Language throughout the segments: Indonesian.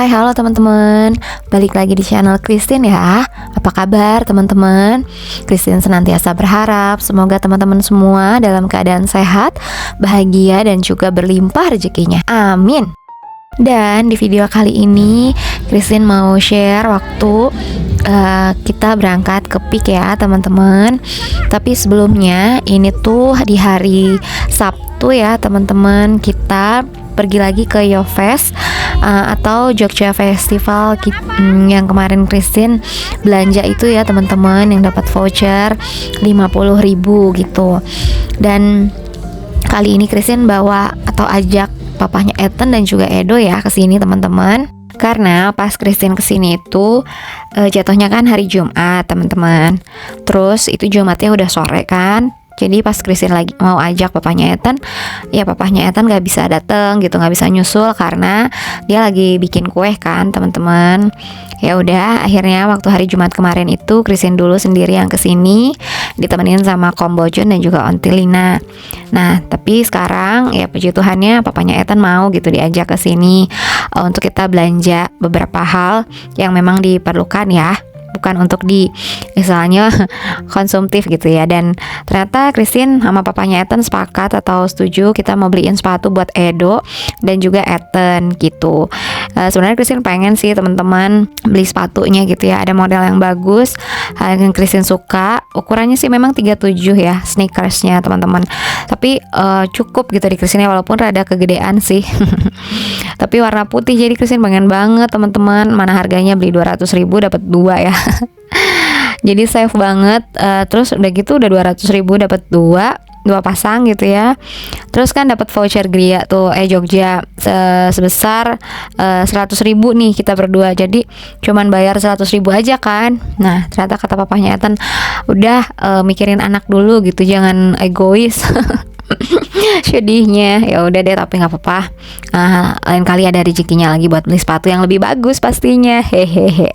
Halo teman-teman, balik lagi di channel Christine ya. Apa kabar teman-teman? Christine senantiasa berharap semoga teman-teman semua dalam keadaan sehat, bahagia dan juga berlimpah rezekinya. Amin. Dan di video kali ini Christine mau share waktu kita berangkat ke PIK ya teman-teman. Tapi sebelumnya ini tuh di hari Sabtu ya teman-teman, kita pergi lagi ke YoFest atau Jogja Festival yang kemarin Christine belanja itu ya teman-teman, yang dapat voucher 50.000 gitu. Dan kali ini Christine bawa atau ajak papahnya Ethan dan juga Edo ya ke sini teman-teman. Karena pas Christine kesini itu jatuhnya kan hari Jumat teman-teman. Terus itu Jumatnya udah sore kan. Jadi pas Christine lagi mau ajak papahnya Ethan, ya papahnya Ethan gak bisa dateng gitu, gak bisa nyusul karena dia lagi bikin kue kan teman-teman. Ya udah, akhirnya waktu hari Jumat kemarin itu Christine dulu sendiri yang kesini, ditemenin sama Kom Bojon dan juga Onti Lina. Nah tapi sekarang ya puji Tuhannya papahnya Ethan mau gitu diajak ke sini untuk kita belanja beberapa hal yang memang diperlukan ya, bukan untuk di misalnya konsumtif gitu ya. Dan ternyata Christine sama papanya Ethan sepakat atau setuju kita mau beliin sepatu buat Edo dan juga Ethan gitu. Sebenarnya Christine pengen sih teman-teman beli sepatunya gitu ya, ada model yang bagus yang Christine suka. Ukurannya sih memang 37 ya sneakersnya teman-teman, tapi cukup gitu di Christine walaupun rada kegedean sih. Tapi warna putih, jadi Christine pengen banget teman-teman. Mana harganya beli 200.000 dapat 2 ya. Jadi safe banget. Terus udah gitu udah 200.000 dapat 2 pasang gitu ya. Terus kan dapat voucher Gria tuh Jogja sebesar 100.000 nih kita berdua. Jadi cuman bayar 100.000 aja kan. Nah ternyata kata papanya Ethan, udah mikirin anak dulu gitu, jangan egois. Sedihnya. Ya udah deh, tapi nggak apa-apa. Lain kali ada rezekinya lagi buat beli sepatu yang lebih bagus pastinya. Hehehe.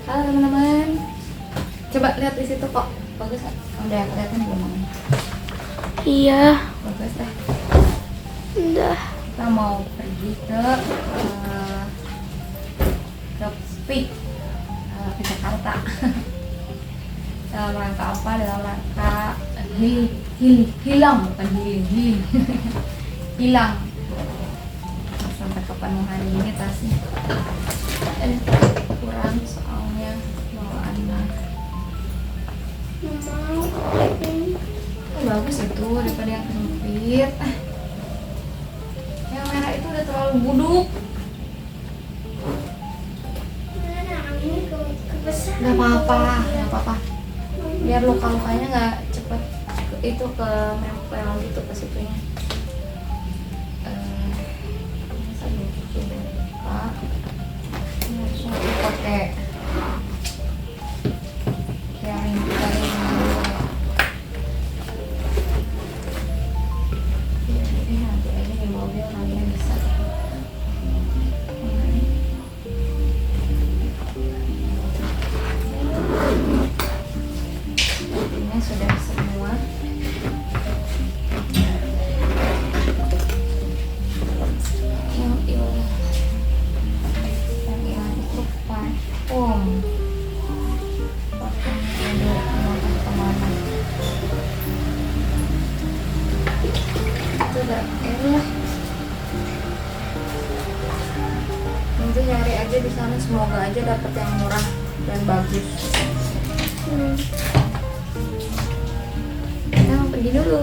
Halo teman-teman, coba lihat di situ kok, bagus kan? Udah kelihatan belum? Iya. Bagus deh. Udah. Kita mau pergi ke PIK ke Jakarta. Dalam rangka apa? Dalam rangka hilang, bukan healing. Hilang. Sampai kepenuhan ini tasnya. Kurang soalnya bawaannya. Bagus itu daripada yang sempit. Yang merah itu udah terlalu buduk. Gak apa-apa. Biar luka-lukanya gak cepet itu ke nempel gitu ke situnya. Sambil cuci muka. Ini harusnya pakai caring kita ini dulu ya. Jadi nanti aja di mobil kalian bisa. Ini sudah semua. Yang itu parfum. Parfumnya mau kemana? Itu udah elah. Nanti cari aja di sana, semoga aja dapet yang murah dan bagus. Kita mau pergi dulu.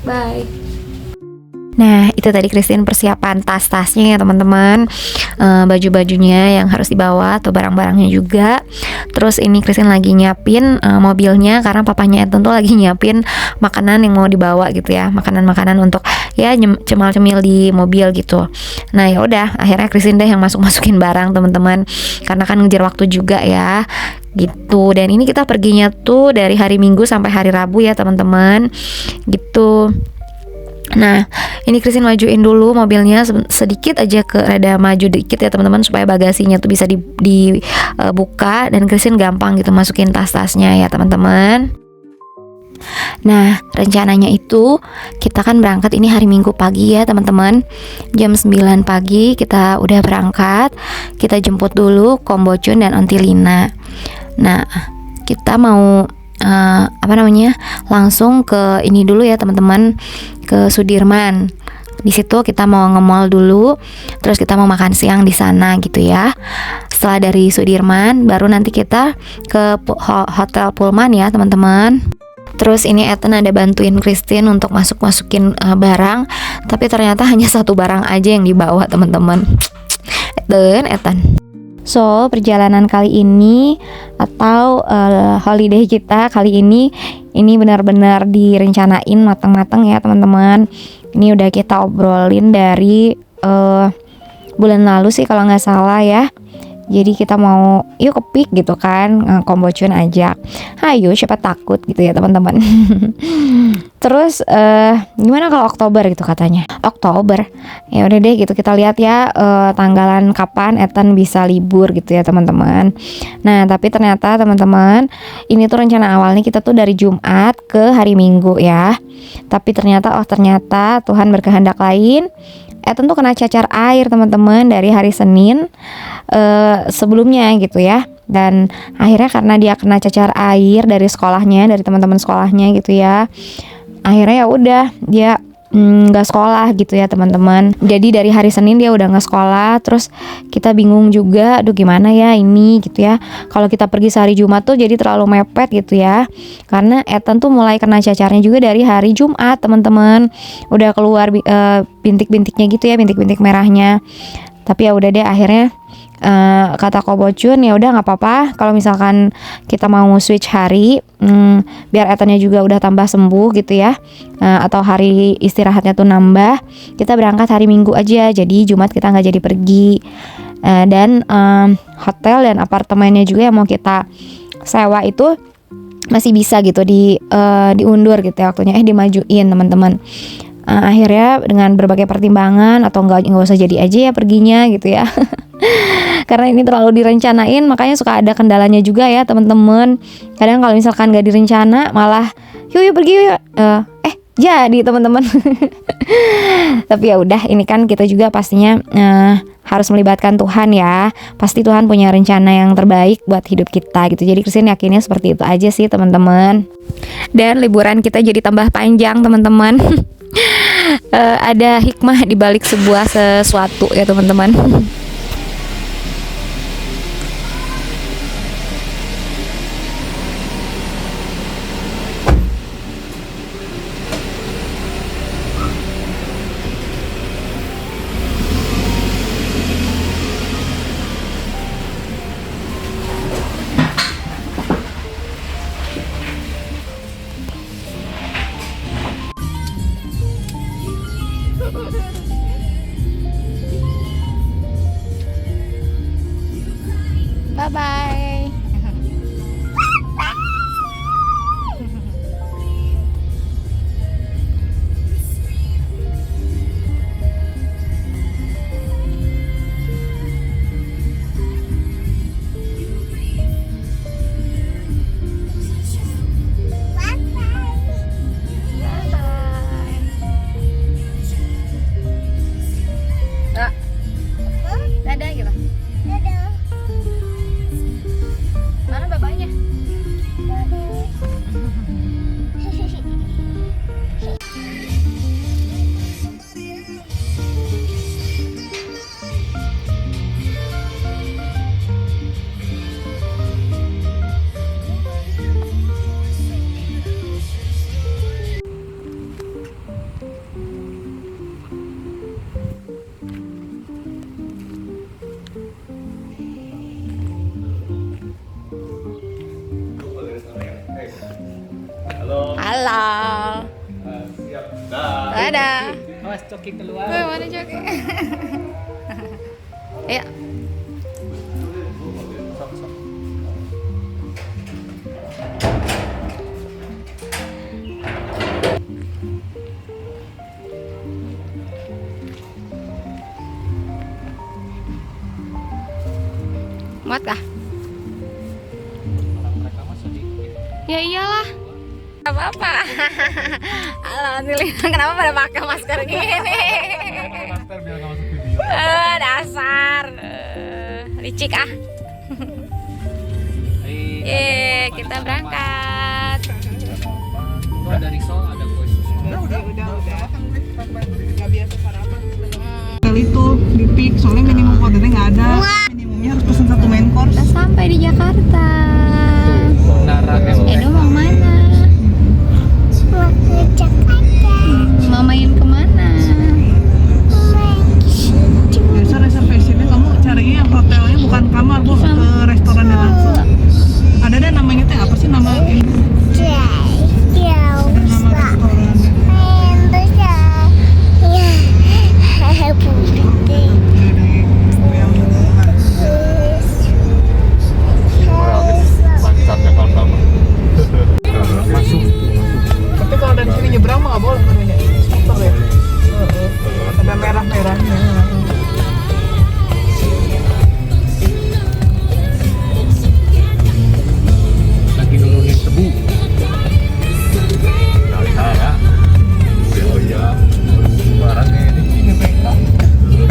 Bye. Nah itu tadi Christine persiapan tas-tasnya ya teman-teman, baju-bajunya yang harus dibawa atau barang-barangnya juga. Terus ini Christine lagi nyiapin mobilnya karena papanya Ethan tuh lagi nyiapin makanan yang mau dibawa gitu ya, makanan-makanan untuk ya cemil-cemil di mobil gitu. Nah ya udah akhirnya Christine deh yang masukin barang teman-teman, karena kan ngejar waktu juga ya gitu. Dan ini kita perginya tuh dari hari Minggu sampai hari Rabu ya teman-teman gitu. Nah, ini Christine majuin dulu mobilnya sedikit aja, ke rada maju dikit ya teman-teman, supaya bagasinya tuh bisa dibuka dan Christine gampang gitu masukin tas-tasnya ya teman-teman. Nah, rencananya itu kita kan berangkat ini hari Minggu pagi ya teman-teman. Jam 9 pagi kita udah berangkat. Kita jemput dulu Kombocun dan Onti Lina. Nah, kita mau langsung ke ini dulu ya teman-teman, ke Sudirman. Di situ kita mau nge-mall dulu, terus kita mau makan siang di sana gitu ya. Setelah dari Sudirman, baru nanti kita ke Hotel Pullman ya teman-teman. Terus ini Ethan ada bantuin Christine untuk masukin barang, tapi ternyata hanya satu barang aja yang dibawa teman-teman. Ethan. So, perjalanan kali ini atau holiday kita kali ini benar-benar direncanain matang-matang ya teman-teman. Ini udah kita obrolin dari bulan lalu sih kalau nggak salah ya. Jadi kita mau yuk ke Peak gitu kan, Kombocun ajak. Hayo siapa takut gitu ya teman-teman. Terus gimana kalau Oktober gitu katanya. Oktober. Ya udah deh gitu kita lihat ya tanggalan kapan Ethan bisa libur gitu ya teman-teman. Nah, tapi ternyata teman-teman, ini tuh rencana awalnya kita tuh dari Jumat ke hari Minggu ya. Tapi ternyata Tuhan berkehendak lain. Ethan tuh kena cacar air teman-teman dari hari Senin sebelumnya gitu ya. Dan akhirnya karena dia kena cacar air dari sekolahnya, dari teman-teman sekolahnya gitu ya, akhirnya ya udah dia nggak sekolah gitu ya teman-teman. Jadi dari hari Senin dia udah nggak sekolah. Terus kita bingung juga, aduh gimana ya ini gitu ya. Kalau kita pergi sehari Jumat tuh jadi terlalu mepet gitu ya. Karena Ethan tuh mulai kena cacarnya juga dari hari Jumat teman-teman. Udah keluar bintik-bintiknya gitu ya, bintik-bintik merahnya. Tapi ya udah deh akhirnya kata Kombocun ya udah nggak apa-apa kalau misalkan kita mau switch hari, biar Ethannya juga udah tambah sembuh gitu ya, atau hari istirahatnya tuh nambah, kita berangkat hari Minggu aja, jadi Jumat kita nggak jadi pergi. Dan hotel dan apartemennya juga yang mau kita sewa itu masih bisa gitu diundur gitu ya waktunya, dimajuin teman-teman. Akhirnya dengan berbagai pertimbangan atau nggak usah jadi aja ya perginya gitu ya. Karena ini terlalu direncanain, makanya suka ada kendalanya juga ya teman-teman. Kadang kalau misalkan nggak direncana malah yuk pergi yuk, jadi teman-teman. Tapi ya udah, ini kan kita juga pastinya harus melibatkan Tuhan ya. Pasti Tuhan punya rencana yang terbaik buat hidup kita gitu. Jadi Christine yakinnya seperti itu aja sih teman-teman. Dan liburan kita jadi tambah panjang teman-teman. Ada hikmah di balik sebuah sesuatu ya teman-teman. Bye-bye. Dadah gitu. Mana bapaknya? Halo. Siap. Dah. Dadah. Awas coki keluar. Woi, mana Joki? Ayo. Sok, sok. Muat kah? Orang mereka mah sedikit. Ya iyalah. apa-apa. Alhamdulillah. Kenapa pada pakai masker gini? Masker biar nggak masuk video. Dasar. Licik ah. Kita berangkat. Itu ada risol, ada kue susu. Udah. Nggak biasa sarapan. Kali itu di pick, soalnya minimum ordernya nggak ada. Minimumnya harus pesen 1 main course. Kita sampai di Jakarta. Edo mau mana? Mau main kemana? Biasa reservasinya kamu carinya yang hotelnya bukan kamar, Bu, ke restorannya langsung. Ada deh namanya teh apa sih nama ini? Ada nama restorannya. Masuk. Tapi kalau dari sini nyebrang mah nggak boleh namanya. Skuter ya. Ada merah-merahnya. Lagi nurunin tebu. Dari saya. Oh iya. Barangnya ini. GBK.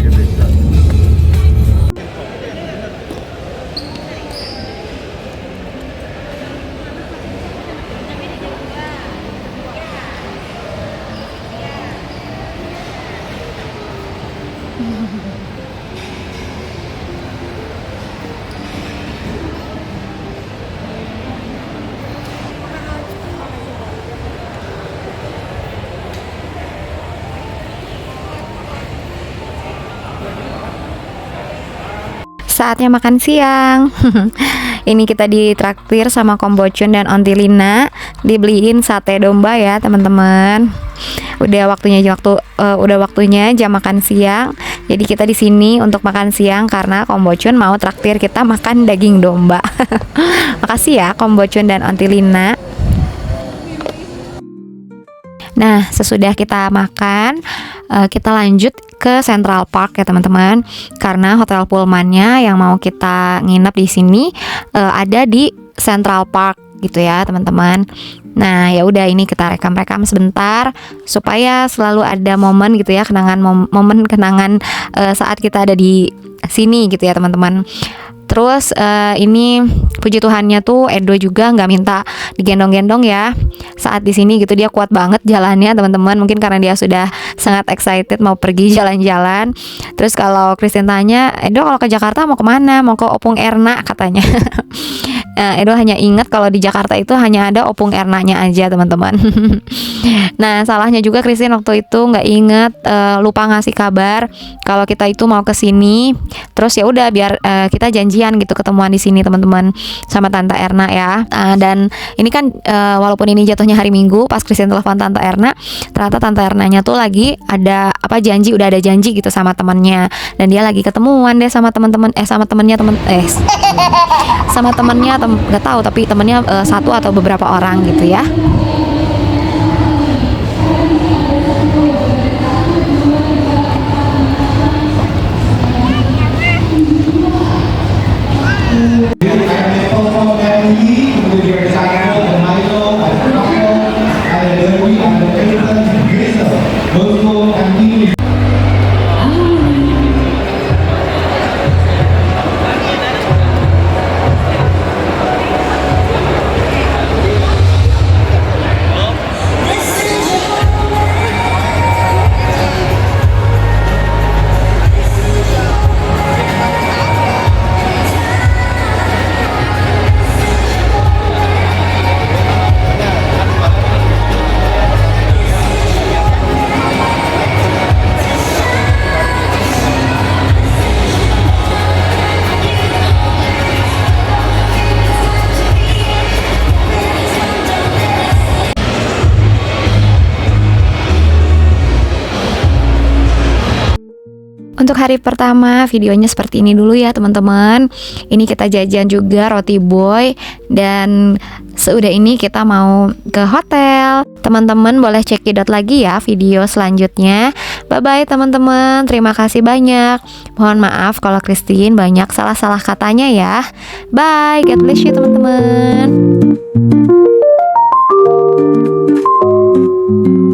GBK. Saatnya makan siang. Ini kita ditraktir sama Kombocun dan Ontilina, dibeliin sate domba ya teman-teman. Udah waktunya jam makan siang. Jadi kita di sini untuk makan siang karena Kombocun mau traktir kita makan daging domba. Makasih ya Kombocun dan Ontilina. Nah, sesudah kita makan, kita lanjut ke Central Park ya teman-teman. Karena hotel Pullman-nya yang mau kita nginep di sini ada di Central Park gitu ya teman-teman. Nah, ya udah ini kita rekam-rekam sebentar supaya selalu ada momen gitu ya, momen kenangan saat kita ada di sini gitu ya teman-teman. Terus ini puji Tuhannya tuh Edo juga nggak minta digendong-gendong ya saat di sini gitu, dia kuat banget jalannya teman-teman, mungkin karena dia sudah sangat excited mau pergi jalan-jalan. Terus kalau Christine tanya, Edo kalau ke Jakarta mau kemana? Mau ke Opung Erna katanya. Edo hanya ingat kalau di Jakarta itu hanya ada Opung Ernanya aja teman-teman. Nah salahnya juga Christine waktu itu nggak inget, lupa ngasih kabar kalau kita itu mau ke sini. Terus ya udah biar kita janjian gitu ketemuan di sini teman-teman sama Tante Erna ya. Dan ini kan walaupun ini jatuhnya hari Minggu, pas Christine telepon Tante Erna, ternyata Tante Ernanya tuh lagi ada udah ada janji gitu sama temannya, dan dia lagi ketemuan deh sama teman-teman sama temennya sama temennya nggak tahu, tapi temennya satu atau beberapa orang gitu ya. Untuk hari pertama videonya seperti ini dulu ya teman-teman. Ini kita jajan juga roti boy, dan seudah ini kita mau ke hotel. Teman-teman boleh cekidot lagi ya video selanjutnya. Bye bye teman-teman, terima kasih banyak. Mohon maaf kalau Christine banyak salah-salah katanya ya. Bye, God bless you teman-teman. Thank